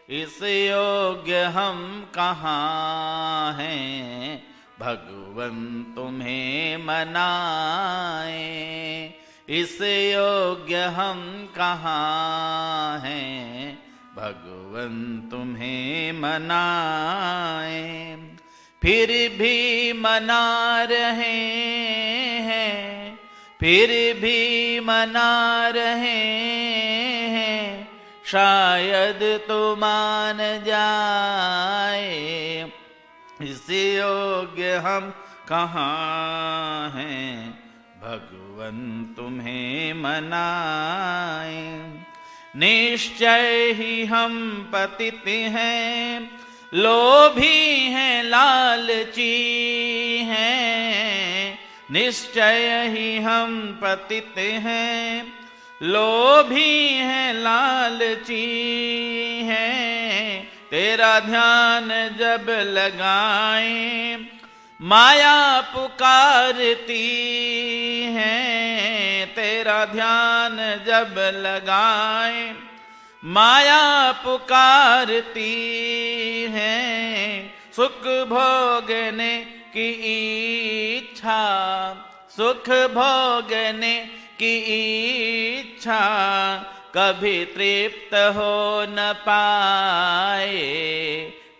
इस योग्य हम कहाँ हैं, भगवन तुम्हें मनाए। इस योग्य हम कहाँ हैं, भगवन तुम्हें मनाए। फिर भी मना रहे हैं, फिर भी मना रहे हैं, शायद तो मान जाए। इस योग्य हम कहाँ हैं, भगवन तुम्हें मनाए। निश्चय ही हम पतित हैं, लोभी हैं, लालची हैं। निश्चय ही हम पतित हैं, लोभी हैं, लालची हैं। तेरा ध्यान जब लगाएं, माया पुकारती है। तेरा ध्यान जब लगाएं, माया पुकारती है। सुख भोगने की इच्छा, सुख भोगने की इच्छा, कभी तृप्त हो न पाए।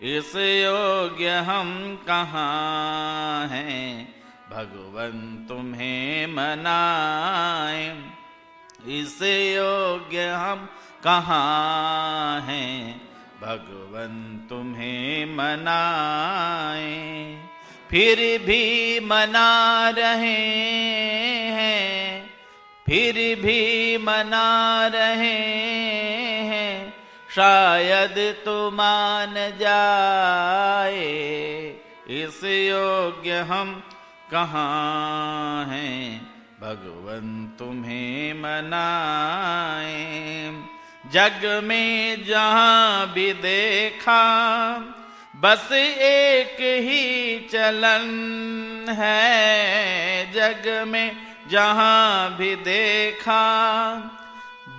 इस योग्य हम कहाँ हैं, भगवन तुम्हें मनाए। इस योग्य हम कहाँ हैं, भगवन तुम्हें मनाए। फिर भी मना रहे हैं, फिर भी मना रहे हैं, शायद तो मान जाए। इस योग्य हम कहाँ हैं, भगवन तुम्हें मनाए। जग में जहाँ भी देखा, बस एक ही चलन है। जग में जहाँ भी देखा,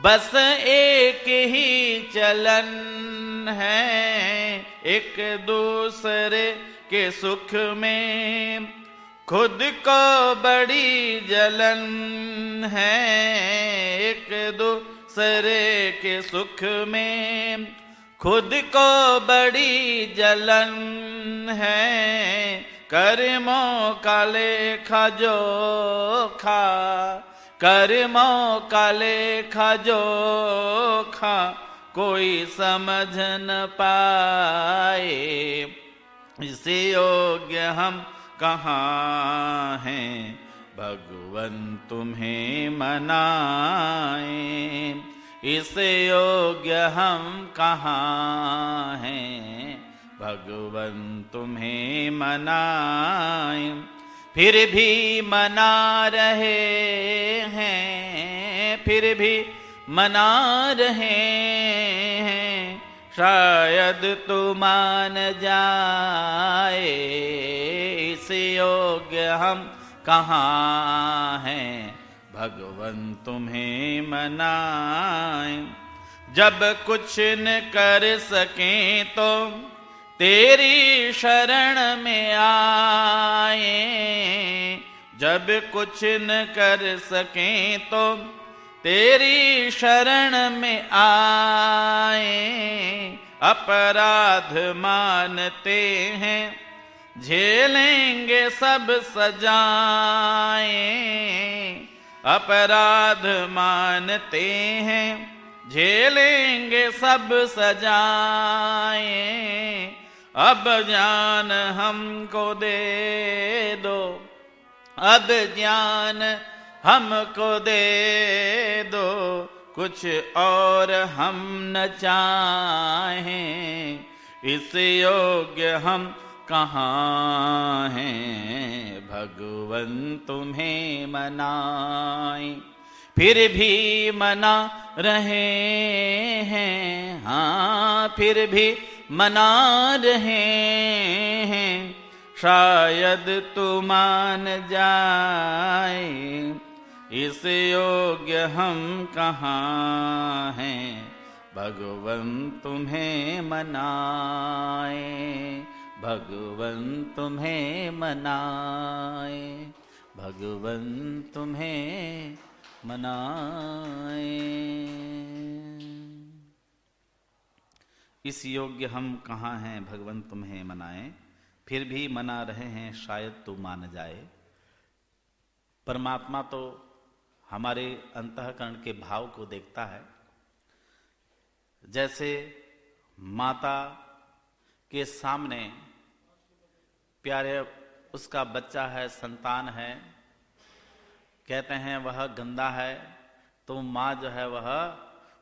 बस एक ही चलन है। एक दूसरे के सुख में खुद को बड़ी जलन है। एक दूसरे के सुख में खुद को बड़ी जलन है। कर्मों का लेखा जोखा, कर्मों का लेखा जोखा, कोई समझ न पाए। इस योग्य हम कहाँ हैं, भगवन तुम्हें मनाए। इस योग्य हम कहाँ हैं, भगवन तुम्हें मनाए। फिर भी मना रहे हैं, फिर भी मना रहे हैं, शायद तू मान जाए। इस योग्य हम कहाँ हैं, भगवन तुम्हें मनाए। जब कुछ न कर सके तो तेरी शरण में आए। जब कुछ न कर सके तो तेरी शरण में आए। अपराध मानते हैं, झेलेंगे सब सजाएं। अपराध मानते हैं, झेलेंगे सब सजाएं। अब ज्ञान हमको दे दो, अब ज्ञान हमको दे दो, कुछ और हम न चाहें। इस योग्य हम कहाँ हैं, भगवन तुम्हें मनाए। फिर भी मना रहे हैं, हाँ फिर भी मना रहे हैं, शायद तू मान जाए। इस योग्य हम कहाँ हैं, भगवन तुम्हें मनाए, भगवन तुम्हें मनाए, भगवन तुम्हें मनाए। इस योग्य हम कहाँ हैं भगवन तुम्हें मनाए, फिर भी मना रहे हैं शायद तू मान जाए। परमात्मा तो हमारे अंतःकरण के भाव को देखता है। जैसे माता के सामने प्यारे उसका बच्चा है, संतान है, कहते हैं वह गंदा है, तो माँ जो है वह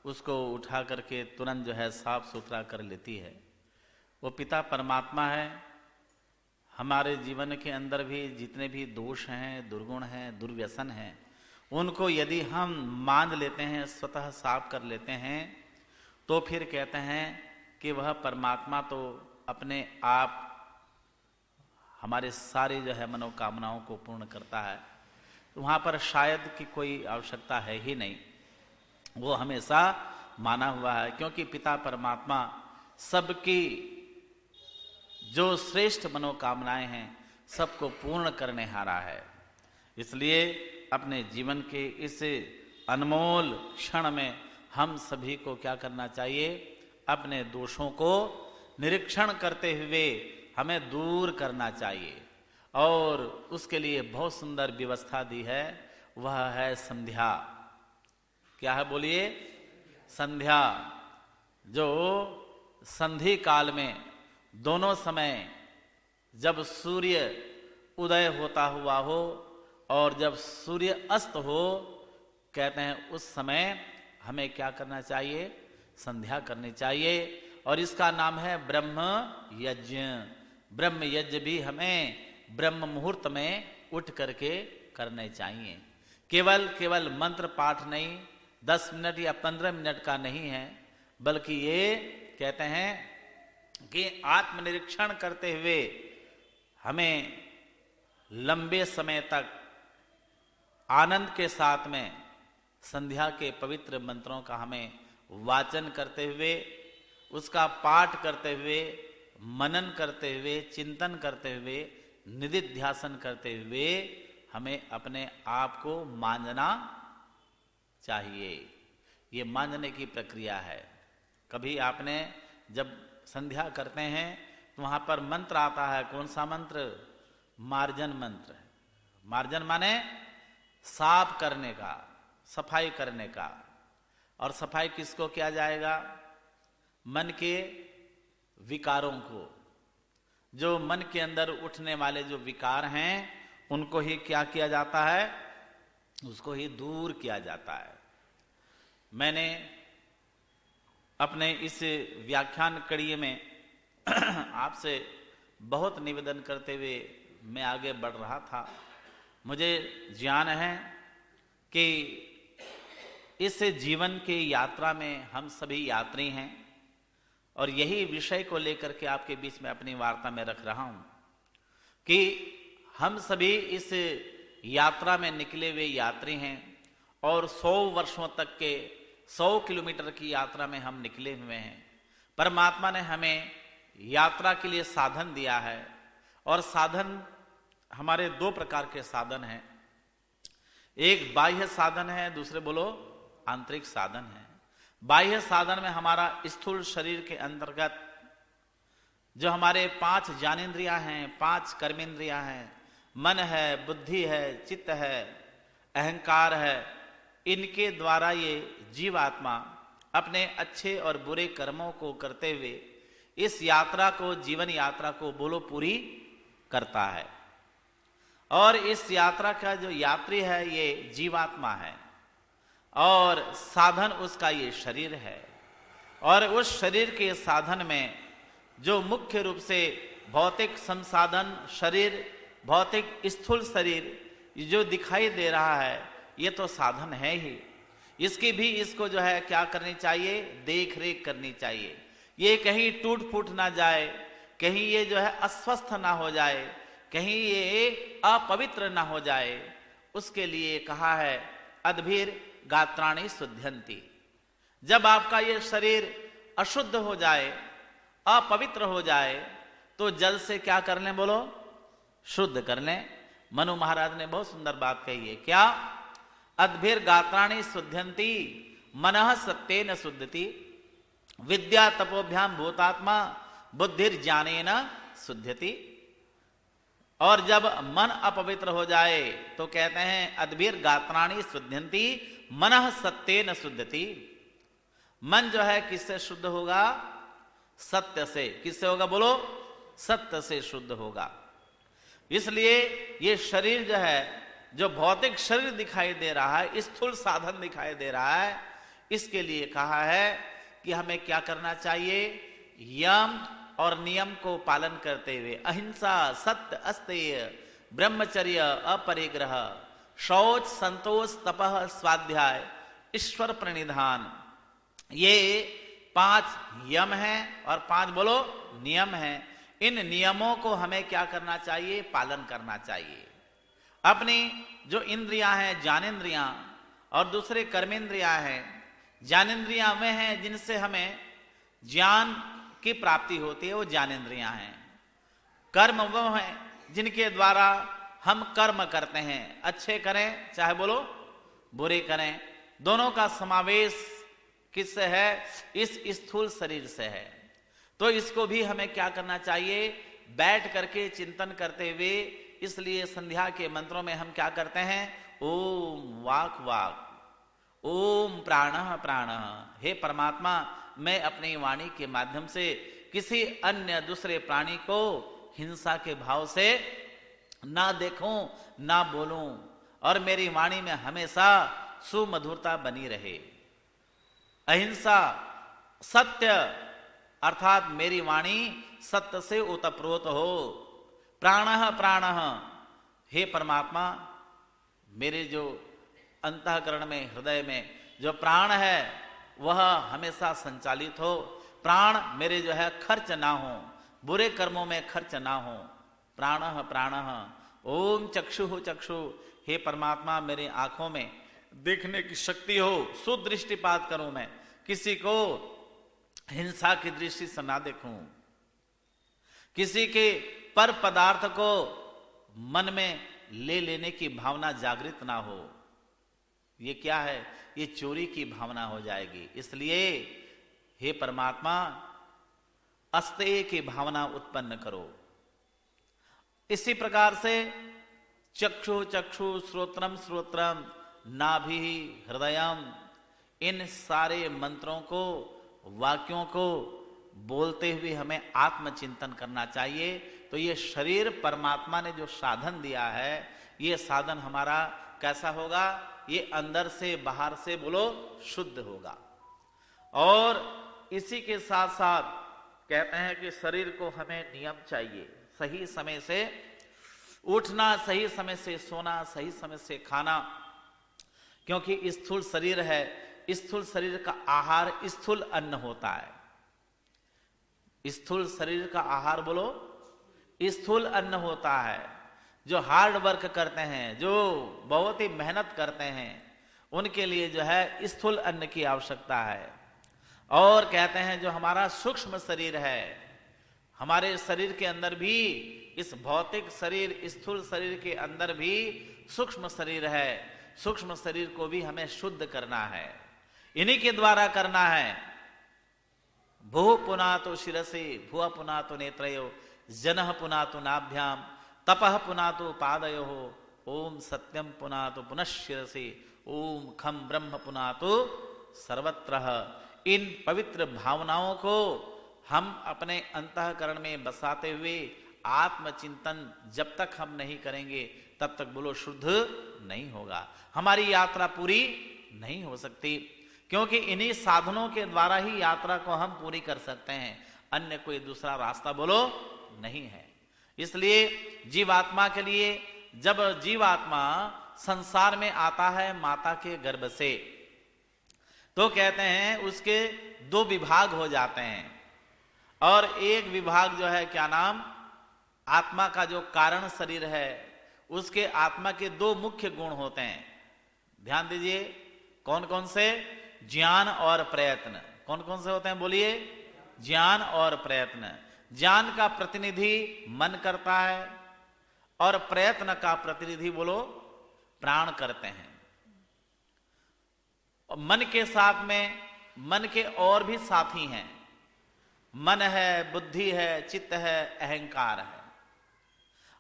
उसको उठा करके तुरंत जो है साफ सुथरा कर लेती है। वो पिता परमात्मा है। हमारे जीवन के अंदर भी जितने भी दोष हैं, दुर्गुण हैं, दुर्व्यसन हैं, उनको यदि हम मान लेते हैं, स्वतः साफ कर लेते हैं, तो फिर कहते हैं कि वह परमात्मा तो अपने आप हमारे सारे जो है मनोकामनाओं को पूर्ण करता है। तो वहाँ पर शायद की कोई आवश्यकता है ही नहीं, वो हमेशा माना हुआ है, क्योंकि पिता परमात्मा सबकी जो श्रेष्ठ मनोकामनाएं हैं सबको पूर्ण करने हारा है। इसलिए अपने जीवन के इस अनमोल क्षण में हम सभी को क्या करना चाहिए, अपने दोषों को निरीक्षण करते हुए हमें दूर करना चाहिए। और उसके लिए बहुत सुंदर व्यवस्था दी है, वह है संध्या। क्या है बोलिए? संध्या। जो संधि काल में दोनों समय जब सूर्य उदय होता हुआ हो और जब सूर्य अस्त हो, कहते हैं उस समय हमें क्या करना चाहिए, संध्या करनी चाहिए। और इसका नाम है ब्रह्म यज्ञ। ब्रह्म यज्ञ भी हमें ब्रह्म मुहूर्त में उठ करके करने चाहिए। केवल मंत्र पाठ नहीं, 10 मिनट या 15 मिनट का नहीं है, बल्कि ये कहते हैं कि आत्मनिरीक्षण करते हुए हमें लंबे समय तक आनंद के साथ में संध्या के पवित्र मंत्रों का हमें वाचन करते हुए, उसका पाठ करते हुए, मनन करते हुए, चिंतन करते हुए, निधिध्यासन करते हुए हमें अपने आप को मांझना चाहिए। ये मांझने की प्रक्रिया है। कभी आपने जब संध्या करते हैं तो वहां पर मंत्र आता है, कौन सा मंत्र? मार्जन मंत्र। मार्जन माने साफ करने का, सफाई करने का। और सफाई किसको किया जाएगा? मन के विकारों को। जो मन के अंदर उठने वाले जो विकार हैं उनको ही क्या किया जाता है? उसको ही दूर किया जाता है। मैंने अपने इस व्याख्यान कड़ी में आपसे बहुत निवेदन करते हुए मैं आगे बढ़ रहा था। मुझे ज्ञान है कि इस जीवन की यात्रा में हम सभी यात्री हैं, और यही विषय को लेकर के आपके बीच में अपनी वार्ता में रख रहा हूं कि हम सभी इस यात्रा में निकले हुए यात्री हैं, और 100 वर्षों तक के 100 किलोमीटर की यात्रा में हम निकले हुए हैं। परमात्मा ने हमें यात्रा के लिए साधन दिया है, और साधन हमारे 2 प्रकार के साधन हैं। एक बाह्य साधन है, दूसरे बोलो आंतरिक साधन है। बाह्य साधन में हमारा स्थूल शरीर के अंतर्गत जो हमारे 5 ज्ञानेंद्रियां हैं, 5 कर्मेंद्रियां हैं, मन है, बुद्धि है, चित्त है, अहंकार है, इनके द्वारा ये जीवात्मा अपने अच्छे और बुरे कर्मों को करते हुए इस यात्रा को, जीवन यात्रा को बोलो पूरी करता है। और इस यात्रा का जो यात्री है ये जीवात्मा है, और साधन उसका ये शरीर है। और उस शरीर के साधन में जो मुख्य रूप से भौतिक संसाधन शरीर, भौतिक स्थूल शरीर जो दिखाई दे रहा है, ये तो साधन है ही। इसकी भी इसको जो है क्या करनी चाहिए? देख रेख करनी चाहिए। ये कहीं टूट फूट ना जाए, कहीं ये जो है अस्वस्थ ना हो जाए, कहीं ये अपवित्र ना हो जाए, उसके लिए कहा है अद्भिर गात्राणि शुद्ध्यन्ति। जब आपका ये शरीर अशुद्ध हो जाए, अपवित्र हो जाए, तो जल से क्या कर लें, बोलो, शुद्ध कर लें। मनु महाराज ने बहुत सुंदर बात कही है, क्या? अद्भिर गात्राणि शुद्ध्यंती मनः सत्येन शुद्धति, विद्या तपोभ्याम भूतात्मा बुद्धिर ज्ञानेन शुद्धति। और जब मन अपवित्र हो जाए तो कहते हैं अद्भिर गात्राणि शुद्ध्यंती मनः सत्येन शुद्धति। मन जो है किससे शुद्ध होगा? सत्य से। किससे होगा, बोलो? सत्य से शुद्ध होगा। इसलिए ये शरीर जो है, जो भौतिक शरीर दिखाई दे रहा है, स्थूल साधन दिखाई दे रहा है, इसके लिए कहा है कि हमें क्या करना चाहिए? यम और नियम को पालन करते हुए अहिंसा, सत्य, अस्तेय, ब्रह्मचर्य, अपरिग्रह, शौच, संतोष, तपः, स्वाध्याय, ईश्वर प्रणिधान, ये 5 यम हैं और 5 बोलो नियम हैं। इन नियमों को हमें क्या करना चाहिए? पालन करना चाहिए। अपनी जो इंद्रियां हैं, ज्ञानेंद्रियां, और दूसरे कर्मेंद्रियां हैं। ज्ञानेंद्रियां वे हैं जिनसे हमें ज्ञान की प्राप्ति होती है, वो ज्ञानेंद्रियां हैं। कर्म वो हैं जिनके द्वारा हम कर्म करते हैं, अच्छे करें चाहे बोलो बुरे करें, दोनों का समावेश किससे है? इस स्थूल शरीर से है। तो इसको भी हमें क्या करना चाहिए? बैठ करके चिंतन करते हुए। इसलिए संध्या के मंत्रों में हम क्या करते हैं? ओम वाक वाक, ओम प्राणः प्राणः। हे परमात्मा, मैं अपनी वाणी के माध्यम से किसी अन्य दूसरे प्राणी को हिंसा के भाव से ना देखूं, ना बोलूं, और मेरी वाणी में हमेशा सुमधुरता बनी रहे। अहिंसा, सत्य, अर्थात मेरी वाणी सत्य से ओतप्रोत हो। प्राणः प्राणः, हे परमात्मा, मेरे जो अंतःकरण में, हृदय में जो प्राण है वह हमेशा संचालित हो। प्राण मेरे जो है खर्च ना हो, बुरे कर्मों में खर्च ना हो। प्राणः प्राणः। ओम चक्षुः चक्षु, हे परमात्मा, मेरे आंखों में देखने की शक्ति हो, सुदृष्टिपात करूं, मैं किसी को हिंसा की दृष्टि से ना देखूं, किसी के पर पदार्थ को मन में ले लेने की भावना जागृत ना हो। ये क्या है? ये चोरी की भावना हो जाएगी। इसलिए हे परमात्मा, अस्तेय की भावना उत्पन्न करो। इसी प्रकार से चक्षु चक्षु, श्रोत्रम श्रोत्रम, नाभि हृदयम, इन सारे मंत्रों को, वाक्यों को बोलते हुए हमें आत्मचिंतन करना चाहिए। तो ये शरीर परमात्मा ने जो साधन दिया है, ये साधन हमारा कैसा होगा? ये अंदर से बाहर से बोलो शुद्ध होगा। और इसी के साथ साथ कहते हैं कि शरीर को हमें नियम चाहिए। सही समय से उठना, सही समय से सोना, सही समय से खाना, क्योंकि स्थूल शरीर है। स्थूल शरीर का आहार स्थूल अन्न होता है। स्थूल शरीर का आहार बोलो स्थूल अन्न होता है। जो हार्ड वर्क करते हैं, जो बहुत ही मेहनत करते हैं, उनके लिए जो है स्थूल अन्न की आवश्यकता है। और कहते हैं जो हमारा सूक्ष्म शरीर है, हमारे शरीर के अंदर भी, इस भौतिक शरीर स्थूल शरीर के अंदर भी सूक्ष्म शरीर है। सूक्ष्म शरीर को भी हमें शुद्ध करना है, इन्हीं के द्वारा करना है। भू पुनातो शिरसे, भुआ पुनातो नेत्रयो, जनः पुनातो नाभ्याम, तपः पुनातो पादयो, ओम सत्यम पुनातो पुनः शिरसे, ओम खम ब्रह्म पुनातो सर्वत्र। इन पवित्र भावनाओं को हम अपने अंतःकरण में बसाते हुए आत्मचिंतन जब तक हम नहीं करेंगे, तब तक बोलो शुद्ध नहीं होगा। हमारी यात्रा पूरी नहीं हो सकती, क्योंकि इन्हीं साधनों के द्वारा ही यात्रा को हम पूरी कर सकते हैं। अन्य कोई दूसरा रास्ता बोलो नहीं है। इसलिए जीवात्मा के लिए, जब जीवात्मा संसार में आता है माता के गर्भ से, तो कहते हैं उसके 2 विभाग हो जाते हैं। और एक विभाग जो है, क्या नाम, आत्मा का जो कारण शरीर है, उसके आत्मा के 2 मुख्य गुण होते हैं। ध्यान दीजिए, कौन कौन से? ज्ञान और प्रयत्न। कौन कौन से होते हैं बोलिए? ज्ञान और प्रयत्न। ज्ञान का प्रतिनिधि मन करता है और प्रयत्न का प्रतिनिधि बोलो प्राण करते हैं। और मन के साथ में मन के और भी साथी हैं। मन है, बुद्धि है, चित्त है, अहंकार है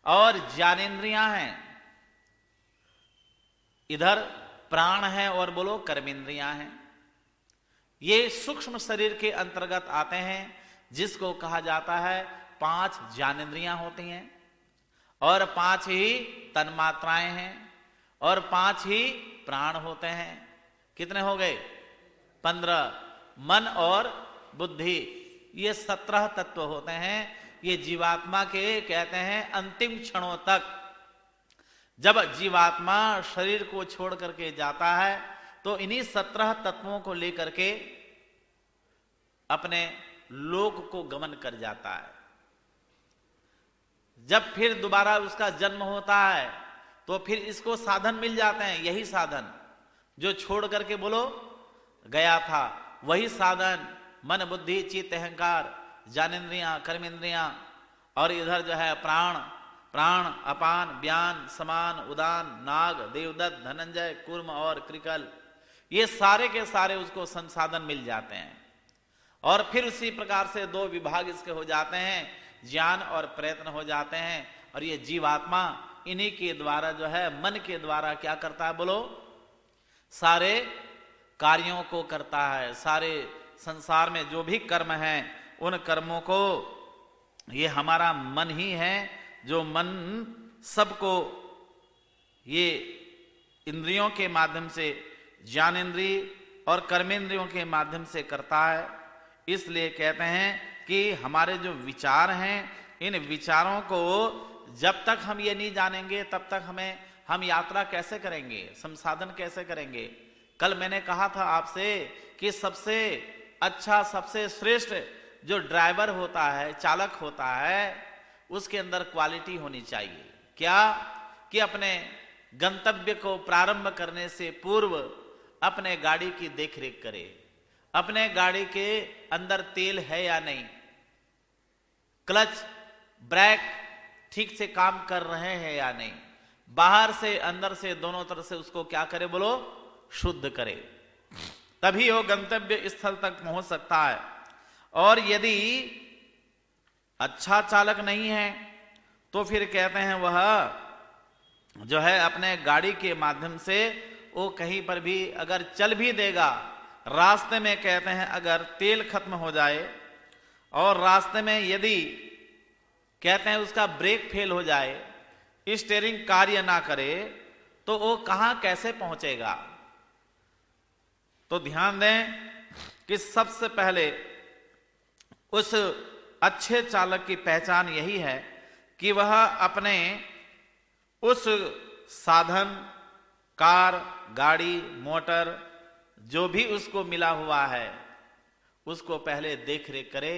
और ज्ञानेंद्रियां हैं। इधर प्राण है और बोलो कर्मेंद्रियां हैं। ये सूक्ष्म शरीर के अंतर्गत आते हैं, जिसको कहा जाता है 5 ज्ञानेंद्रियां होती हैं और 5 ही तन्मात्राएं हैं और 5 ही प्राण होते हैं। कितने हो गए? 15। मन और बुद्धि, ये 17 तत्व होते हैं। ये जीवात्मा के कहते हैं अंतिम क्षणों तक। जब जीवात्मा शरीर को छोड़ करके जाता है तो इन्हीं 17 तत्वों को लेकर के अपने लोक को गमन कर जाता है। जब फिर दोबारा उसका जन्म होता है तो फिर इसको साधन मिल जाते हैं। यही साधन जो छोड़ करके बोलो गया था, वही साधन मन, बुद्धि, चित्त, अहंकार, ज्ञानेंद्रियां, कर्मेंद्रियां और इधर जो है प्राण, अपान, व्यान, समान, उदान, नाग, देवदत्त, धनंजय, कूर्म और कृकल, ये सारे के सारे उसको संसाधन मिल जाते हैं। और फिर उसी प्रकार से 2 विभाग इसके हो जाते हैं, ज्ञान और प्रयत्न हो जाते हैं। और ये जीवात्मा इन्हीं के द्वारा जो है मन के द्वारा क्या करता है बोलो? सारे कार्यों को करता है। सारे संसार में जो भी कर्म हैं उन कर्मों को, ये हमारा मन ही है जो मन सबको ये इंद्रियों के माध्यम से, ज्ञानेंद्रिय और कर्मेंद्रियों के माध्यम से करता है। इसलिए कहते हैं कि हमारे जो विचार हैं, इन विचारों को जब तक हम ये नहीं जानेंगे तब तक हम यात्रा कैसे करेंगे, संसाधन कैसे करेंगे। कल मैंने कहा था आपसे कि सबसे अच्छा, सबसे श्रेष्ठ जो ड्राइवर होता है, चालक होता है, उसके अंदर क्वालिटी होनी चाहिए। क्या? कि अपने गंतव्य को प्रारंभ करने से पूर्व अपने गाड़ी की देखरेख करे। अपने गाड़ी के अंदर तेल है या नहीं, क्लच, ब्रेक ठीक से काम कर रहे हैं या नहीं, बाहर से अंदर से दोनों तरफ से उसको क्या करे बोलो? शुद्ध करे, तभी वो गंतव्य स्थल तक पहुंच सकता है। और यदि अच्छा चालक नहीं है तो फिर कहते हैं वह जो है अपने गाड़ी के माध्यम से वो कहीं पर भी अगर चल भी देगा, रास्ते में कहते हैं अगर तेल खत्म हो जाए और रास्ते में यदि कहते हैं उसका ब्रेक फेल हो जाए, स्टीयरिंग कार्य ना करे, तो वो कहां कैसे पहुंचेगा। तो ध्यान दें कि सबसे पहले उस अच्छे चालक की पहचान यही है कि वह अपने उस साधन, कार, गाड़ी, मोटर जो भी उसको मिला हुआ है उसको पहले देख रेख करे।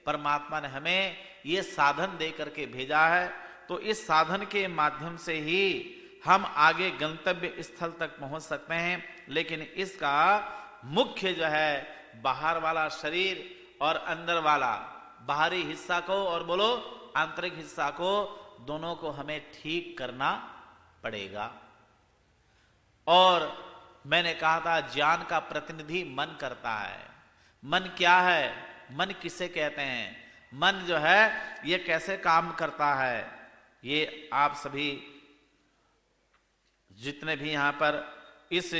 परमात्मा ने हमें ये साधन दे करके भेजा है, तो इस साधन के माध्यम से ही हम आगे गंतव्य स्थल तक पहुंच सकते हैं। लेकिन इसका मुख्य जो है बाहर वाला शरीर और अंदर वाला, बाहरी हिस्सा को और बोलो आंतरिक हिस्सा को, दोनों को हमें ठीक करना पड़ेगा। और मैंने कहा था ज्ञान का प्रतिनिधि मन करता है। मन क्या है? मन किसे कहते हैं? मन जो है ये कैसे काम करता है, ये आप सभी जितने भी यहां पर इस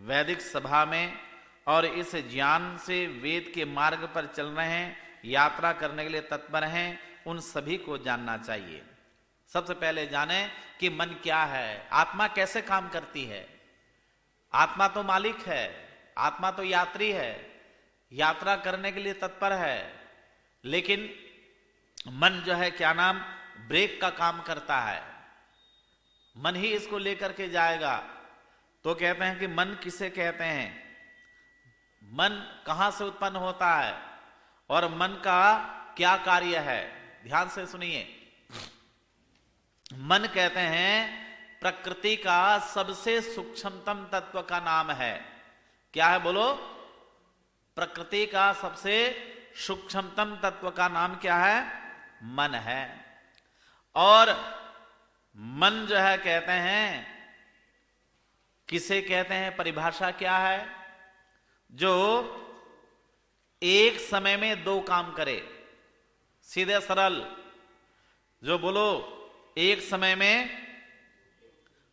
वैदिक सभा में और इस ज्ञान से वेद के मार्ग पर चल रहे हैं, यात्रा करने के लिए तत्पर हैं, उन सभी को जानना चाहिए। सबसे पहले जाने कि मन क्या है, आत्मा कैसे काम करती है। आत्मा तो मालिक है, आत्मा तो यात्री है, यात्रा करने के लिए तत्पर है, लेकिन मन जो है क्या नाम, ब्रेक का काम करता है। मन ही इसको लेकर के जाएगा। तो कहते हैं कि मन किसे कहते हैं, मन कहां से उत्पन्न होता है और मन का क्या कार्य है। ध्यान से सुनिए, मन कहते हैं प्रकृति का सबसे सूक्ष्मतम तत्व का नाम है। क्या है बोलो? प्रकृति का सबसे सूक्ष्मतम तत्व का नाम क्या है? मन है। और मन जो है कहते हैं, किसे कहते हैं? परिभाषा क्या है? जो एक समय में दो काम करे, सीधे सरल। जो बोलो एक समय में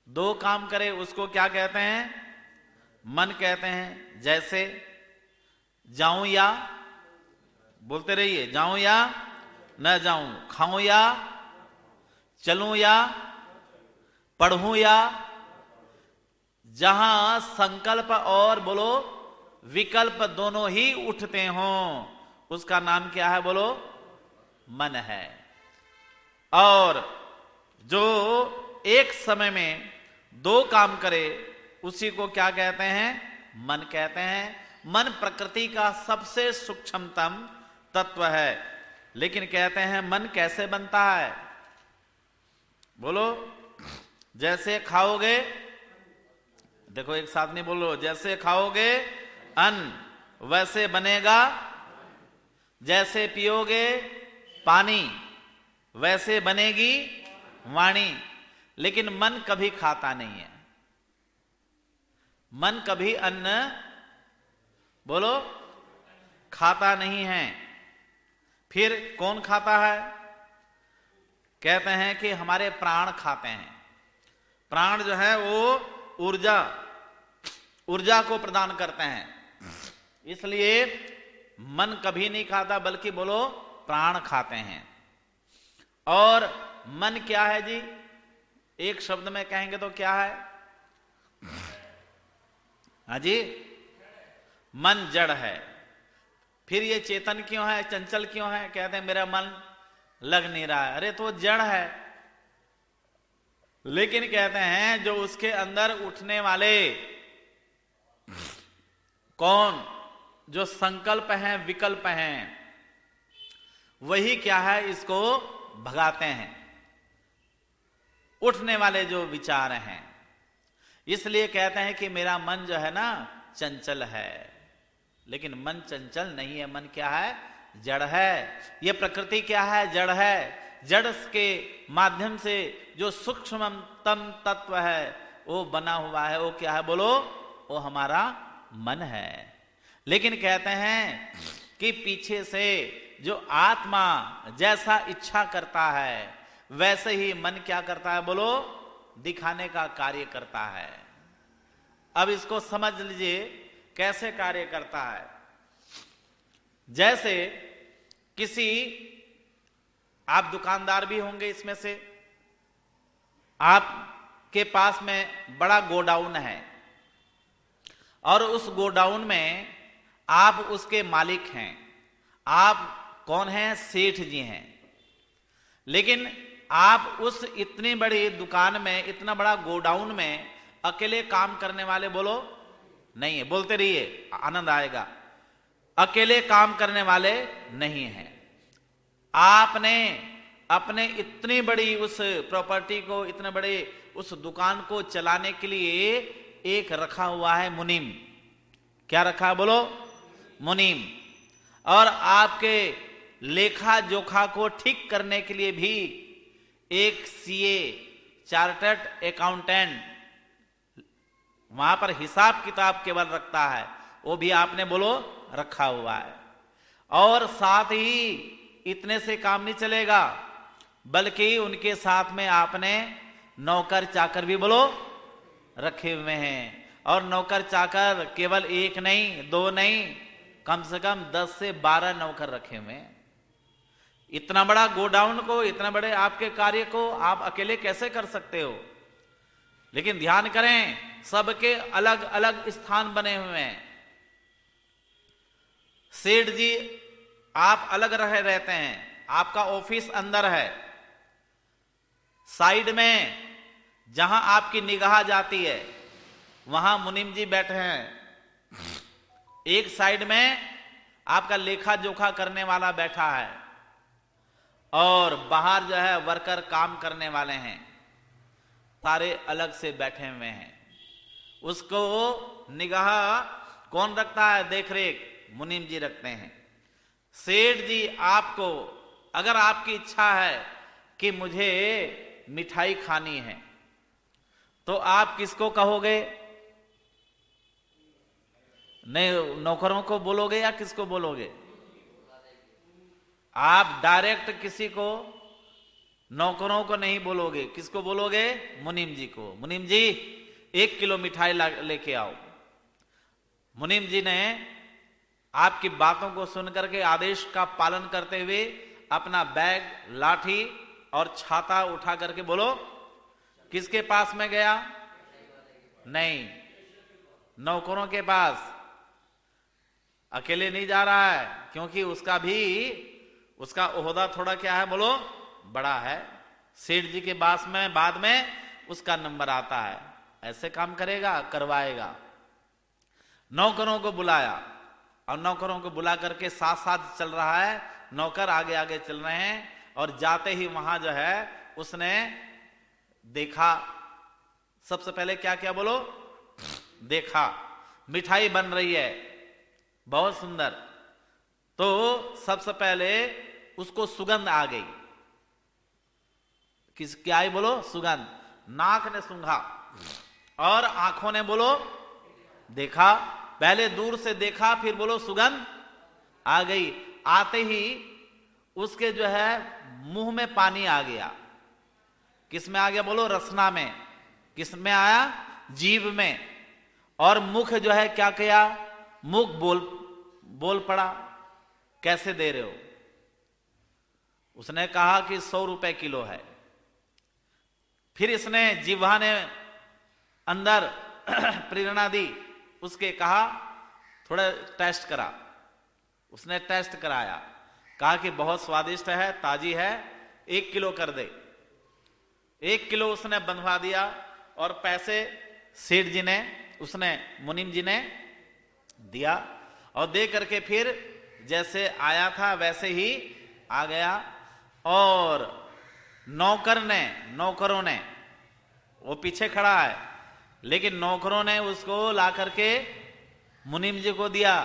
दो काम करे, उसको क्या कहते हैं? मन कहते हैं। जैसे जाऊं या, बोलते रहिए, जाऊं या न जाऊं, खाऊं या चलूं या पढ़ूं या, जहां संकल्प और बोलो विकल्प दोनों ही उठते हों, उसका नाम क्या है बोलो? मन है। और जो एक समय में दो काम करे, उसी को क्या कहते हैं? मन कहते हैं। मन प्रकृति का सबसे सूक्ष्मतम तत्व है। लेकिन कहते हैं मन कैसे बनता है? बोलो, जैसे खाओगे, देखो एक साथ नहीं बोलो, जैसे खाओगे अन्न वैसे बनेगा, जैसे पियोगे पानी वैसे बनेगी वाणी। लेकिन मन कभी खाता नहीं है। मन कभी अन्न बोलो खाता नहीं है। फिर कौन खाता है? कहते हैं कि हमारे प्राण खाते हैं। प्राण जो है वो ऊर्जा को प्रदान करते हैं। इसलिए मन कभी नहीं खाता, बल्कि बोलो प्राण खाते हैं। और मन क्या है जी? एक शब्द में कहेंगे तो क्या है? हाँ जी, मन जड़ है। फिर ये चेतन क्यों है, चंचल क्यों है? कहते हैं मेरा मन लग नहीं रहा है। अरे तो जड़ है। लेकिन कहते हैं जो उसके अंदर उठने वाले कौन, जो संकल्प हैं, विकल्प हैं, वही क्या है? इसको भगाते हैं, उठने वाले जो विचार हैं। इसलिए कहते हैं कि मेरा मन जो है ना चंचल है। लेकिन मन चंचल नहीं है। मन क्या है? जड़ है। ये प्रकृति क्या है? जड़ है। जड़ के माध्यम से जो सूक्ष्मतम तत्व है वो बना हुआ है, वो क्या है बोलो? वो हमारा मन है। लेकिन कहते हैं कि पीछे से जो आत्मा जैसा इच्छा करता है, वैसे ही मन क्या करता है बोलो? दिखाने का कार्य करता है। अब इसको समझ लीजिए कैसे कार्य करता है। जैसे किसी, आप दुकानदार भी होंगे इसमें से, आपके पास में बड़ा गोडाउन है और उस गोडाउन में आप उसके मालिक हैं। आप कौन हैं? सेठ जी हैं। लेकिन आप उस इतनी बड़ी दुकान में, इतना बड़ा गोडाउन में अकेले काम करने वाले बोलो नहीं है। बोलते रहिए, आनंद आएगा। अकेले काम करने वाले नहीं हैं। आपने अपने इतनी बड़ी उस प्रॉपर्टी को, इतने बड़े उस दुकान को चलाने के लिए एक रखा हुआ है मुनीम। क्या रखा है बोलो? मुनीम। और आपके लेखा जोखा को ठीक करने के लिए भी एक सीए, चार्टर्ड अकाउंटेंट वहां पर हिसाब किताब केवल रखता है, वो भी आपने बोलो रखा हुआ है। और साथ ही इतने से काम नहीं चलेगा, बल्कि उनके साथ में आपने नौकर चाकर भी बोलो रखे हुए हैं। और नौकर चाकर केवल एक नहीं, दो नहीं, कम से कम 10 से 12 नौकर रखे हुए हैं। इतना बड़ा गोडाउन को, इतना बड़े आपके कार्य को आप अकेले कैसे कर सकते हो? लेकिन ध्यान करें, सबके अलग अलग स्थान बने हुए हैं। सेठ जी आप अलग रहते हैं, आपका ऑफिस अंदर है। साइड में जहां आपकी निगाह जाती है वहां मुनीम जी बैठे हैं। एक साइड में आपका लेखा जोखा करने वाला बैठा है और बाहर जो है वर्कर काम करने वाले हैं, सारे अलग से बैठे हुए हैं। उसको निगाह कौन रखता है देख रेख? मुनीम जी रखते हैं। सेठ जी आपको, अगर आपकी इच्छा है कि मुझे मिठाई खानी है, तो आप किसको कहोगे? नहीं, नौकरों को बोलोगे या किसको बोलोगे? आप डायरेक्ट किसी को, नौकरों को नहीं बोलोगे, किसको बोलोगे? मुनीम जी को। मुनीम जी 1 किलो मिठाई लेके आओ। मुनीम जी ने आपकी बातों को सुनकर के आदेश का पालन करते हुए अपना बैग, लाठी और छाता उठा करके, बोलो किसके पास में गया? नहीं, नौकरों के पास। अकेले नहीं जा रहा है, क्योंकि उसका ओहदा थोड़ा क्या है, बोलो बड़ा है। सेठ जी के पास में बाद में उसका नंबर आता है। ऐसे काम करेगा, करवाएगा। नौकरों को बुलाया और नौकरों को बुला करके साथ साथ चल रहा है। नौकर आगे आगे चल रहे हैं और जाते ही वहां जो है उसने देखा, सबसे पहले क्या क्या बोलो? देखा मिठाई बन रही है, बहुत सुंदर। तो सबसे पहले उसको सुगंध आ गई। क्या आई? बोलो सुगंध। नाक ने सूंघा और आंखों ने बोलो देखा। पहले दूर से देखा, फिर बोलो सुगंध आ गई। आते ही उसके जो है मुंह में पानी आ गया। किस में आ गया? बोलो रसना में। किस में आया? जीभ में। और मुख जो है क्या किया? मुख बोल पड़ा, कैसे दे रहे हो? उसने कहा कि 100 रुपए किलो है। फिर इसने जिह्वा ने अंदर प्रेरणा दी, उसके कहा थोड़ा टेस्ट करा। उसने टेस्ट कराया, कहा कि बहुत स्वादिष्ट है, ताजी है, 1 किलो कर दे। 1 किलो उसने बंधवा दिया और पैसे सेठ जी ने, उसने मुनीम जी ने दिया और दे करके फिर जैसे आया था वैसे ही आ गया। और नौकरों ने, वो पीछे खड़ा है, लेकिन नौकरों ने उसको ला करके मुनीम जी को दिया।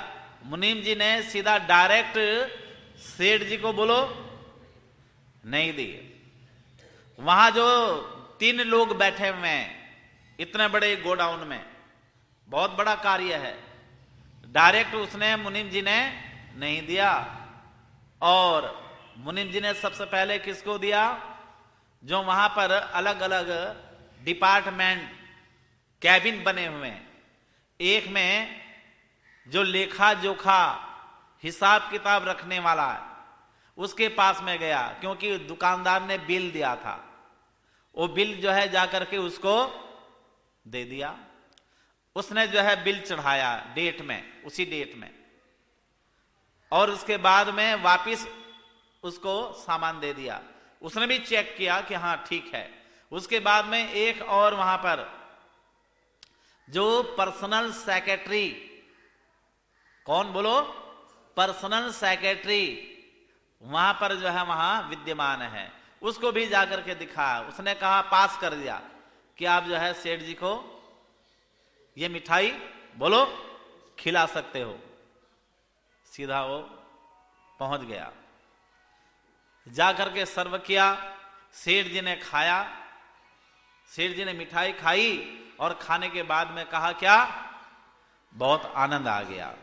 मुनीम जी ने सीधा डायरेक्ट सेठ जी को बोलो नहीं दिए। वहां जो 3 लोग बैठे हुए हैं इतने बड़े गोडाउन में, बहुत बड़ा कार्य है, डायरेक्ट उसने मुनीम जी ने नहीं दिया। और मुनीम जी ने सबसे पहले किसको दिया? जो वहां पर अलग अलग डिपार्टमेंट, कैबिन बने हुए हैं। एक में जो लेखा जोखा, हिसाब किताब रखने वाला है, उसके पास में गया, क्योंकि दुकानदार ने बिल दिया था। वो बिल जो है जाकर के उसको दे दिया। उसने जो है बिल चढ़ाया डेट में, उसी डेट में, और उसके बाद में वापिस उसको सामान दे दिया। उसने भी चेक किया कि हाँ ठीक है। उसके बाद में एक और वहां पर जो पर्सनल सेक्रेटरी, कौन बोलो? पर्सनल सेक्रेटरी वहां पर जो है वहां विद्यमान है, उसको भी जाकर के दिखाया। उसने कहा, पास कर दिया कि आप जो है सेठ जी को ये मिठाई बोलो खिला सकते हो। सीधा वो पहुंच गया, जाकर के सर्व किया। सेठ जी ने खाया, सेठ जी ने मिठाई खाई और खाने के बाद में कहा क्या? बहुत आनंद आ गया।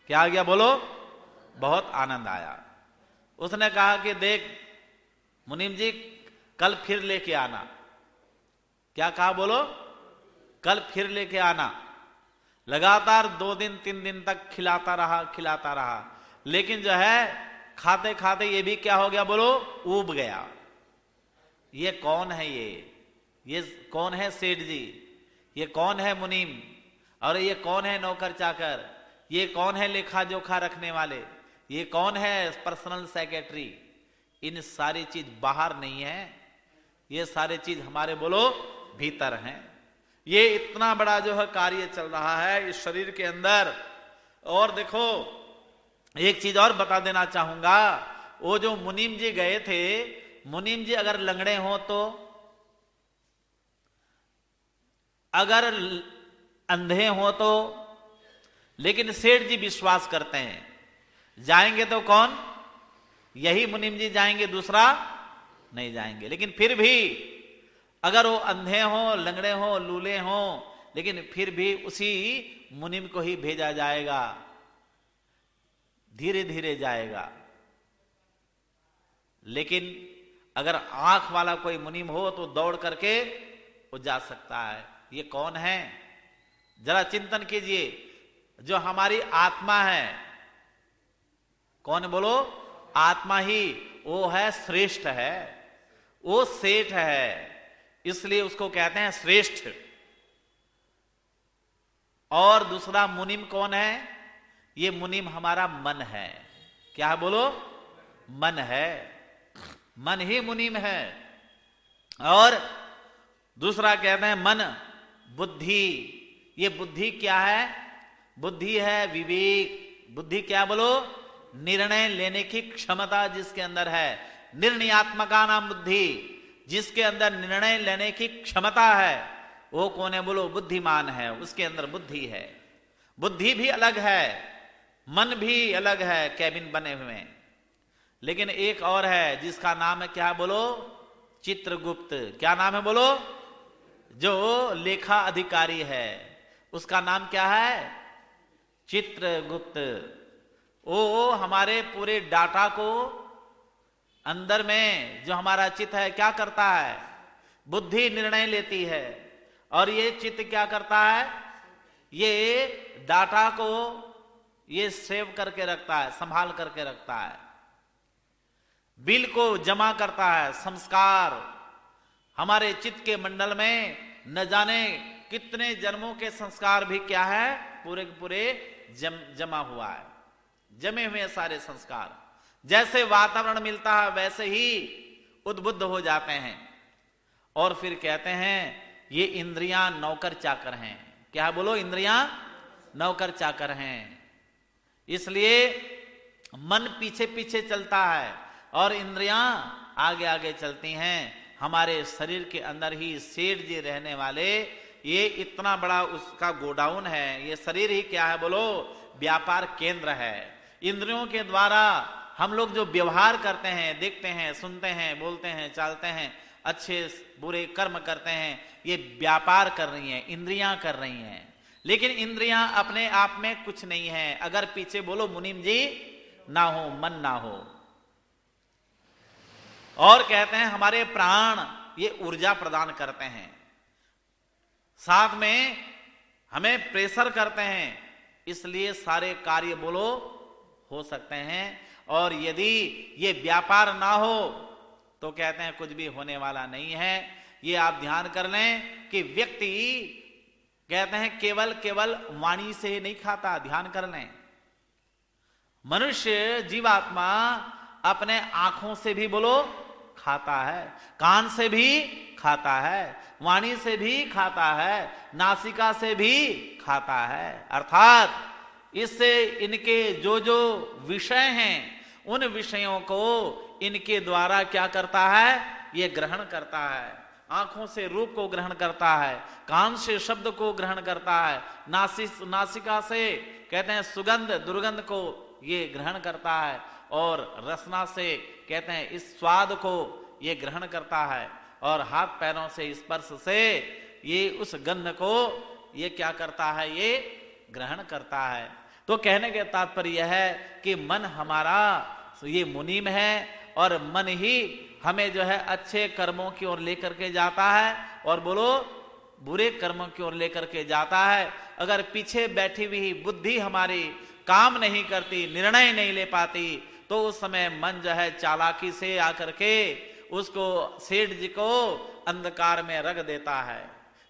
क्या आ गया? बोलो बहुत आनंद आया। उसने कहा कि देख मुनीम जी, कल फिर लेके आना। क्या कहा? बोलो कल फिर लेके आना। लगातार 2 दिन 3 दिन तक खिलाता रहा, लेकिन जो है खाते खाते ये भी क्या हो गया? बोलो ऊब गया। ये कौन है? ये कौन है सेठ जी? ये कौन है मुनीम? और ये कौन है नौकर चाकर? ये कौन है लेखा जोखा रखने वाले? ये कौन है पर्सनल सेक्रेटरी? इन सारी चीज बाहर नहीं है, ये सारी चीज हमारे बोलो भीतर हैं। ये इतना बड़ा जो है कार्य चल रहा है इस शरीर के अंदर। और देखो एक चीज और बता देना चाहूंगा, वो जो मुनीम जी गए थे, मुनीम जी अगर लंगड़े हो तो, अगर अंधे हो तो, लेकिन सेठ जी विश्वास करते हैं, जाएंगे तो कौन, यही मुनीम जी जाएंगे, दूसरा नहीं जाएंगे। लेकिन फिर भी अगर वो अंधे हो, लंगड़े हो, लूले हो, लेकिन फिर भी उसी मुनीम को ही भेजा जाएगा, धीरे धीरे जाएगा। लेकिन अगर आंख वाला कोई मुनीम हो तो दौड़ करके वो जा सकता है। ये कौन है, जरा चिंतन कीजिए। जो हमारी आत्मा है, कौन बोलो, आत्मा ही वो है, श्रेष्ठ है, वो सेठ है, इसलिए उसको कहते हैं श्रेष्ठ। और दूसरा मुनीम कौन है, ये मुनीम हमारा मन है। क्या है बोलो, मन है, मन ही मुनीम है। और दूसरा कहते हैं मन, बुद्धि। ये बुद्धि क्या है, बुद्धि है विवेक। बुद्धि क्या बोलो, निर्णय लेने की क्षमता जिसके अंदर है, निर्णयात्मका नाम बुद्धि। जिसके अंदर निर्णय लेने की क्षमता है वो कौन है बोलो, बुद्धिमान है, उसके अंदर बुद्धि है। बुद्धि भी अलग है, मन भी अलग है, कैबिन बने हुए। लेकिन एक और है जिसका नाम है क्या बोलो, चित्रगुप्त। क्या नाम है बोलो, जो लेखा अधिकारी है उसका नाम क्या है, चित्रगुप्त। वो हमारे पूरे डाटा को अंदर में जो हमारा चित्त है क्या करता है, बुद्धि निर्णय लेती है, और ये चित्त क्या करता है, ये डाटा को ये सेव करके रखता है, संभाल करके रखता है, बिल को जमा करता है। संस्कार हमारे चित्त के मंडल में न जाने कितने जन्मों के संस्कार भी क्या है, पूरे के पूरे जमा हुआ है, जमे हुए सारे संस्कार। जैसे वातावरण मिलता है वैसे ही उद्बुद्ध हो जाते हैं। और फिर कहते हैं ये इंद्रियां नौकर चाकर हैं। क्या बोलो, इंद्रियां नौकर चाकर हैं। इसलिए मन पीछे पीछे चलता है और इंद्रियां आगे आगे चलती हैं। हमारे शरीर के अंदर ही सेठ जी रहने वाले, ये इतना बड़ा उसका गोडाउन है। ये शरीर ही क्या है बोलो, व्यापार केंद्र है। इंद्रियों के द्वारा हम लोग जो व्यवहार करते हैं, देखते हैं, सुनते हैं, बोलते हैं, चालते हैं, अच्छे बुरे कर्म करते हैं, ये व्यापार कर रही हैं, इंद्रियां कर रही हैं। लेकिन इंद्रियां अपने आप में कुछ नहीं है अगर पीछे बोलो मुनीम जी ना हो, मन ना हो। और कहते हैं हमारे प्राण ये ऊर्जा प्रदान करते हैं, साथ में हमें प्रेशर करते हैं, इसलिए सारे कार्य बोलो हो सकते हैं। और यदि ये व्यापार ना हो तो कहते हैं कुछ भी होने वाला नहीं है। ये आप ध्यान कर लें कि व्यक्ति कहते हैं केवल वाणी से नहीं खाता, ध्यान कर लें। मनुष्य जीवात्मा अपने आंखों से भी बोलो खाता है, कान से भी खाता है, वाणी से भी खाता है, नासिका से भी खाता है। अर्थात इससे इनके जो जो विषय हैं उन विषयों को इनके द्वारा क्या करता है, ये ग्रहण करता है। आंखों से रूप को ग्रहण करता है, कान से शब्द को ग्रहण करता है, नासिका से कहते हैं सुगंध दुर्गंध को ये ग्रहण करता है, और रसना से कहते हैं इस स्वाद को ये ग्रहण करता है, और हाथ पैरों से स्पर्श से ये उस गंध को ये क्या करता है, ये ग्रहण करता है। तो कहने के तात्पर्य है कि मन हमारा ये मुनीम है, और मन ही हमें जो है अच्छे कर्मों की ओर लेकर के जाता है, और बोलो बुरे कर्मों की ओर लेकर के जाता है। अगर पीछे बैठी हुई बुद्धि हमारी काम नहीं करती, निर्णय नहीं ले पाती, तो उस समय मन जो है चालाकी से आकर के उसको सेठ जी को अंधकार में रख देता है।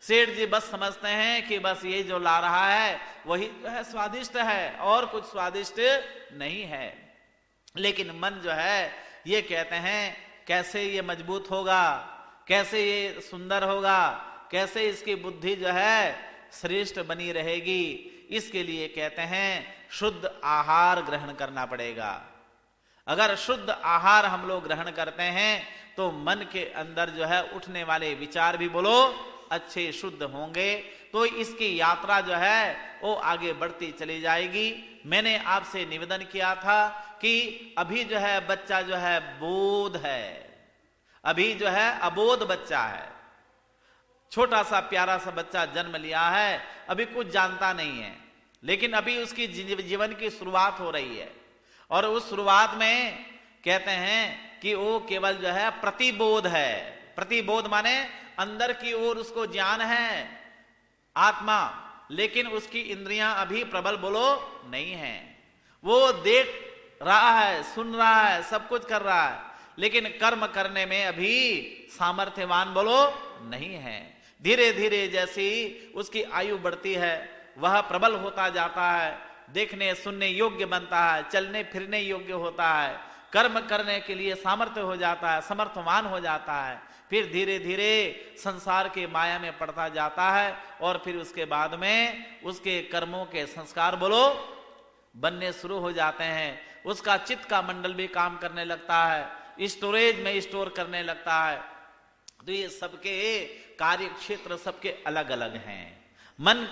सेठ जी बस समझते हैं कि बस ये जो ला रहा है वही जो है स्वादिष्ट है, और कुछ स्वादिष्ट नहीं है। लेकिन मन जो है ये कहते हैं कैसे ये मजबूत होगा, कैसे ये सुंदर होगा, कैसे इसकी बुद्धि जो है श्रेष्ठ बनी रहेगी। इसके लिए कहते हैं शुद्ध आहार ग्रहण करना पड़ेगा। अगर शुद्ध आहार हम लोग ग्रहण करते हैं तो मन के अंदर जो है उठने वाले विचार भी बोलो अच्छे शुद्ध होंगे। तो इसकी यात्रा जो है वो आगे बढ़ती चली जाएगी। मैंने आपसे निवेदन किया था कि अभी जो है बच्चा जो है बोध है, अभी जो है अबोध बच्चा है, छोटा सा प्यारा सा बच्चा जन्म लिया है, अभी कुछ जानता नहीं है, लेकिन अभी उसकी जीवन की शुरुआत हो रही है। और उस शुरुआत में कहते हैं कि वो केवल जो है प्रतिबोध है। प्रतिबोध माने अंदर की ओर उसको ज्ञान है, आत्मा, लेकिन उसकी इंद्रियां अभी प्रबल बोलो नहीं है। वो देख रहा है, सुन रहा है, सब कुछ कर रहा है, लेकिन कर्म करने में अभी सामर्थ्यवान बोलो नहीं है। धीरे धीरे जैसी उसकी आयु बढ़ती है, वह प्रबल होता जाता है, देखने सुनने योग्य बनता है, चलने फिरने योग्य होता है, कर्म करने के लिए सामर्थ्य हो जाता है, समर्थवान हो जाता है। फिर धीरे धीरे संसार के माया में पड़ता जाता है और फिर उसके बाद में उसके कर्मों के संस्कार बोलो बनने शुरू हो जाते हैं। उसका चित्त का मंडल भी काम करने लगता है, स्टोरेज में स्टोर करने लगता है। तो ये सबके कार्य क्षेत्र सबके अलग अलग हैं। मन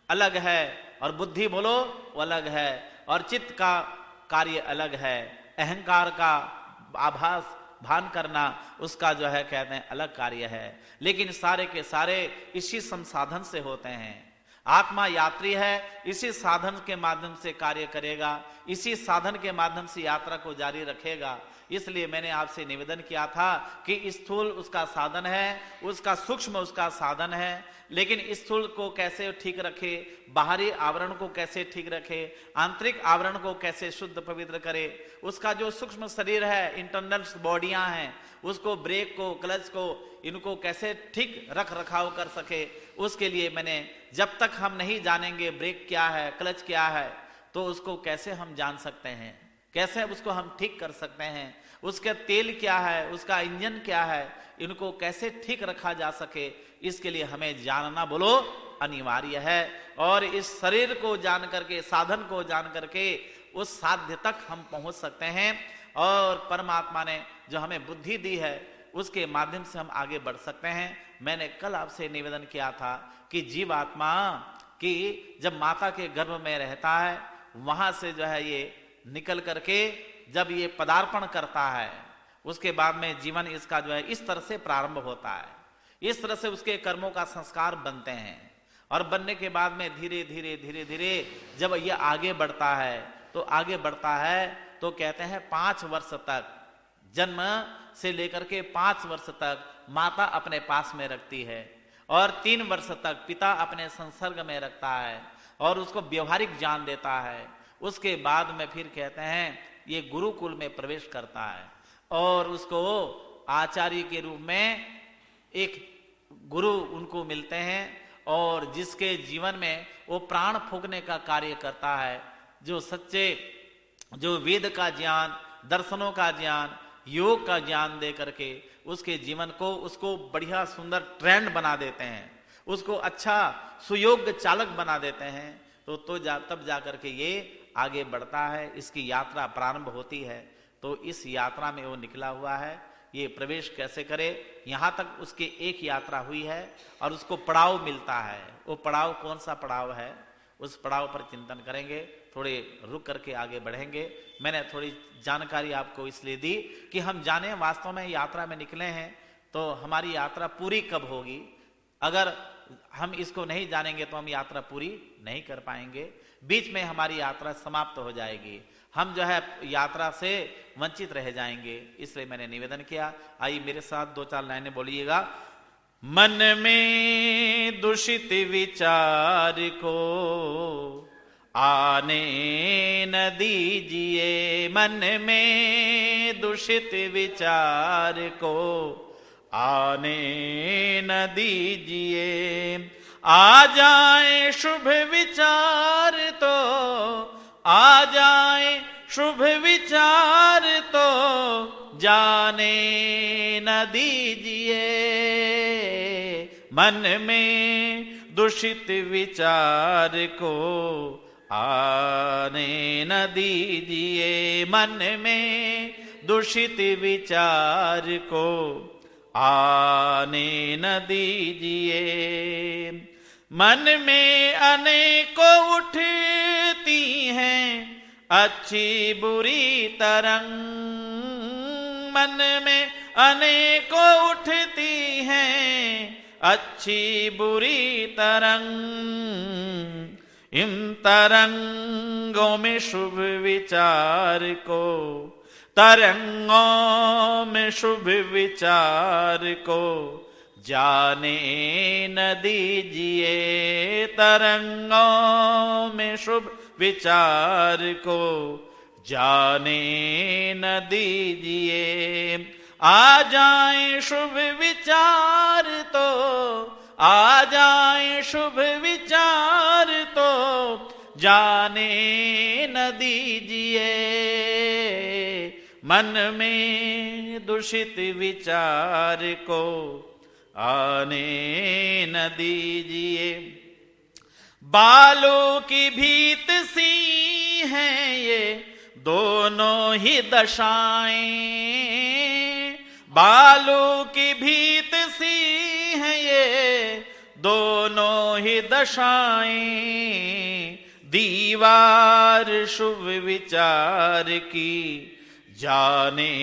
अलग है और बुद्धि बोलो वो अलग है, और चित्त का कार्य अलग है, अहंकार का आभास भान करना उसका जो है कहते हैं अलग कार्य है, लेकिन सारे के सारे इसी संसाधन से होते हैं। आत्मा यात्री है, इसी साधन के माध्यम से कार्य करेगा, इसी साधन के माध्यम से यात्रा को जारी रखेगा। इसलिए मैंने आपसे निवेदन किया था कि स्थूल उसका साधन है, उसका सूक्ष्म उसका साधन है, लेकिन स्थूल को कैसे ठीक रखे, बाहरी आवरण को कैसे ठीक रखे, आंतरिक आवरण को कैसे शुद्ध पवित्र करे, उसका जो सूक्ष्म शरीर है, इंटरनल बॉडियां हैं, उसको ब्रेक को क्लच को इनको कैसे ठीक रख रखाव कर सके, उसके लिए मैंने जब तक हम नहीं जानेंगे ब्रेक क्या है क्लच क्या है तो उसको कैसे हम जान सकते हैं, कैसे उसको हम ठीक कर सकते हैं, उसका तेल क्या है, उसका इंजन क्या है, इनको कैसे ठीक रखा जा सके, इसके लिए हमें जानना बोलो अनिवार्य है। और इस शरीर को जान करके, साधन को जान करके उस साध्य तक हम पहुंच सकते हैं। और परमात्मा ने जो हमें बुद्धि दी है उसके माध्यम से हम आगे बढ़ सकते हैं। मैंने कल आपसे निवेदन किया था कि जीवात्मा की जब माता के गर्भ में रहता है, वहां से जो है ये निकल करके जब ये पदार्पण करता है, उसके बाद में जीवन इसका जो है इस तरह से प्रारंभ होता है, इस तरह से उसके कर्मों का संस्कार बनते हैं। और बनने के बाद में धीरे धीरे धीरे धीरे जब ये आगे बढ़ता है तो आगे बढ़ता है तो कहते हैं 5 वर्ष तक, जन्म से लेकर के 5 वर्ष तक माता अपने पास में रखती है, और 3 वर्ष तक पिता अपने संसर्ग में रखता है और उसको व्यवहारिक ज्ञान देता है। उसके बाद में फिर कहते हैं ये गुरुकुल में प्रवेश करता है और उसको आचार्य के रूप में एक गुरु उनको मिलते हैं, और जिसके जीवन में वो प्राण फूंकने का कार्य करता है, जो सच्चे जो वेद का ज्ञान, दर्शनों का ज्ञान, योग का ज्ञान दे करके उसके जीवन को उसको बढ़िया सुंदर ट्रेंड बना देते हैं, उसको अच्छा सुयोग्य चालक बना देते हैं। तब जा करके ये आगे बढ़ता है, इसकी यात्रा प्रारंभ होती है। तो इस यात्रा में वो निकला हुआ है, ये प्रवेश कैसे करे, यहां तक उसकी एक यात्रा हुई है और उसको पड़ाव मिलता है। वो पड़ाव कौन सा पड़ाव है, उस पड़ाव पर चिंतन करेंगे, थोड़े रुक करके आगे बढ़ेंगे। मैंने थोड़ी जानकारी आपको इसलिए दी कि हम जाने वास्तव में यात्रा में निकले हैं तो हमारी यात्रा पूरी कब होगी। अगर हम इसको नहीं जानेंगे तो हम यात्रा पूरी नहीं कर पाएंगे, बीच में हमारी यात्रा समाप्त हो जाएगी, हम जो है यात्रा से वंचित रह जाएंगे। इसलिए मैंने निवेदन किया। आइए मेरे साथ 2-4 लाइनें बोलिएगा। मन में दूषित विचार को आने न दीजिए, मन में दूषित विचार को आने न दीजिए। आ जाए शुभ विचार तो, आ जाए शुभ विचार तो जाने न दीजिए। मन में दूषित विचार को आने न दीजिए, मन में दूषित विचार को आने न दीजिए। मन में अनेकों उठती हैं अच्छी बुरी तरंग, मन में अनेकों उठती हैं अच्छी बुरी तरंग, इन तरंगों में शुभ विचार को, तरंगों में शुभ विचार को जाने न दीजिए, तरंगों में शुभ विचार को जाने न दीजिए। आ जाए शुभ विचार तो, आ जाए शुभ विचार तो जाने न दीजिए, मन में दूषित विचार को आने न दीजिए। बालों की भीत सी हैं ये दोनों ही दशाएं, बालों की भीत सी हैं ये दोनों ही दशाएं, दीवार शुभ विचार की जाने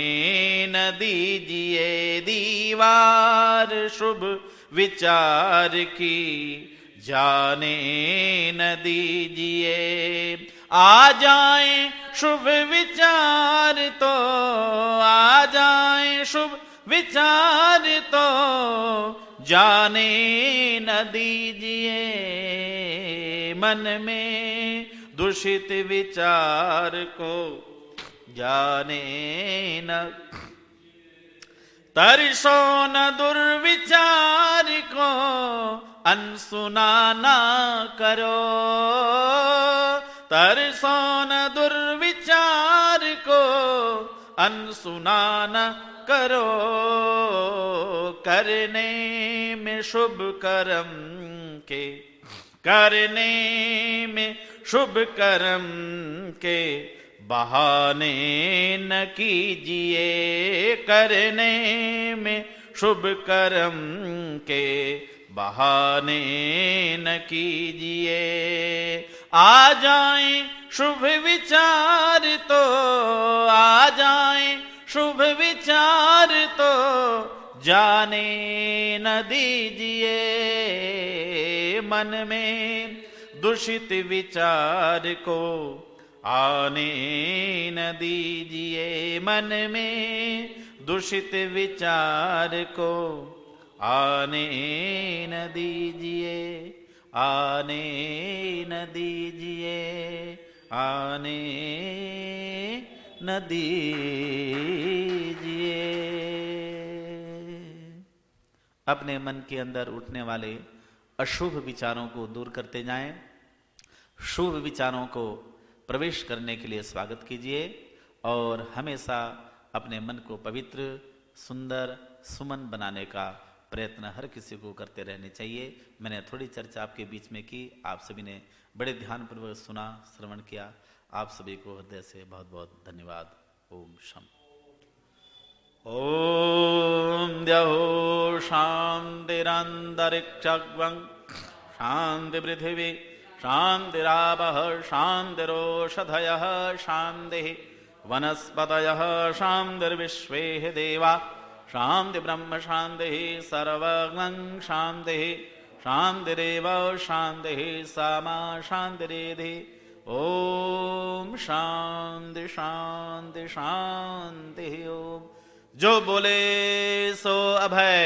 न दीजिए, दीवार शुभ विचार की जाने न दीजिए। आ जाए शुभ विचार तो, आ जाए शुभ विचार तो जाने न दीजिए, मन में दूषित विचार को जाने न। तरसो न दुर्विचार को अनसुना ना करो, तरसो न दुर्विचार को अनसुना न करो, करने में शुभ कर्म के, करने में शुभ कर्म के बहाने न कीजिए, करने में शुभ कर्म के बहाने न कीजिए। आ जाए शुभ विचार तो, आ जाए शुभ विचार तो जाने न दीजिए, मन में दूषित विचार को आने न दीजिए, मन में दूषित विचार को आने न दीजिए, आने न दीजिए, आने न दीजिए। अपने मन के अंदर उठने वाले अशुभ विचारों को दूर करते जाएं, शुभ विचारों को प्रवेश करने के लिए स्वागत कीजिए और हमेशा अपने मन को पवित्र, सुंदर, सुमन बनाने का प्रयत्न हर किसी को करते रहने चाहिए। मैंने थोड़ी चर्चा आपके बीच में की, आप सभी ने बड़े ध्यानपूर्वक सुना, श्रवण किया। आप सभी को हृदय से बहुत बहुत धन्यवाद। ओम शम। ओम द्यौ शांतिरंतरिक्षं शांति पृथिवी शांतिरापः शांतिरोषधयः शांतिः वनस्पतयः शांतिर्विश्वे देवा शांति ब्रह्म शांतिः सर्वं शांतिः शांतिरेव शांतिः सामा शांतिरेधि। ओम शांति शांति शांति। ओम। जो बोले सो अभय।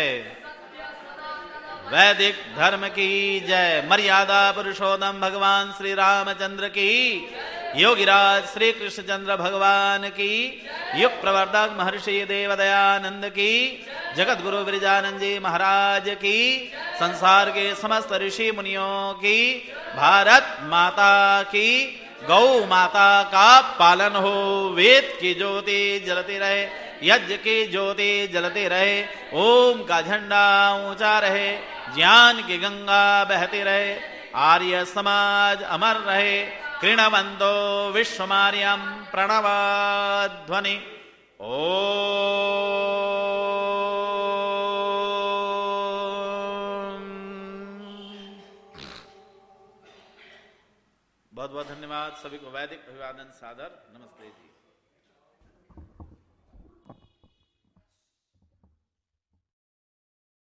वैदिक धर्म की जय। मर्यादा पुरुषोत्तम भगवान श्री रामचंद्र की, योगिराज श्री कृष्णचंद्र भगवान की, युग प्रवर्तक महर्षि देवदयानंद की, जगत गुरु ब्रिजानंद जी महाराज की, संसार के समस्त ऋषि मुनियों की, भारत माता की, गौ माता का पालन हो, वेद की ज्योति जलती रहे, यज्ञ की ज्योति जलती रहे, ओम का झंडा ऊंचा रहे, ज्ञान की गंगा बहती रहे, आर्य समाज अमर रहे, कृणवंतो विश्वमार्यम प्रणवाध्वनि। ओम। सभी को वैदिक अभिवादन सादर नमस्ते जी।